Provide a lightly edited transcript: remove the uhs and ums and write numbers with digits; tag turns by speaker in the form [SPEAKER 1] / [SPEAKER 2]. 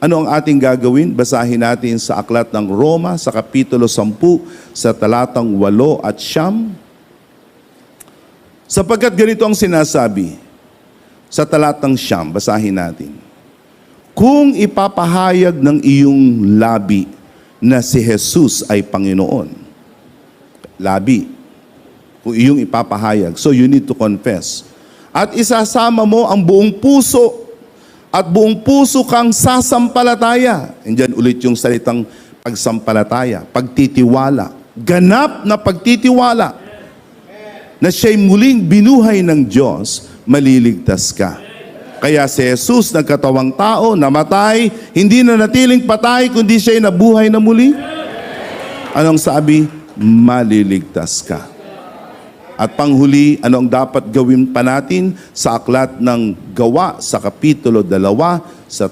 [SPEAKER 1] Ano ang ating gagawin? Basahin natin sa aklat ng Roma sa Kapitulo 10 sa talatang 8 at 9. Sapagkat ganito ang sinasabi sa talatang 9, basahin natin. Kung ipapahayag ng iyong labi na si Jesus ay Panginoon, labi, kung iyong ipapahayag, so you need to confess, at isasama mo ang buong puso at buong puso kang sasampalataya. Andyan ulit yung salitang pagsampalataya, pagtitiwala, ganap na pagtitiwala na siya'y muling binuhay ng Diyos, maliligtas ka. Kaya si Jesus, nagkatawang tao, namatay, hindi na natiling patay, kundi siya'y nabuhay na muli. Anong sabi? Maliligtas ka. At panghuli, ano ang dapat gawin pa natin sa aklat ng Gawa sa Kapitulo 2 sa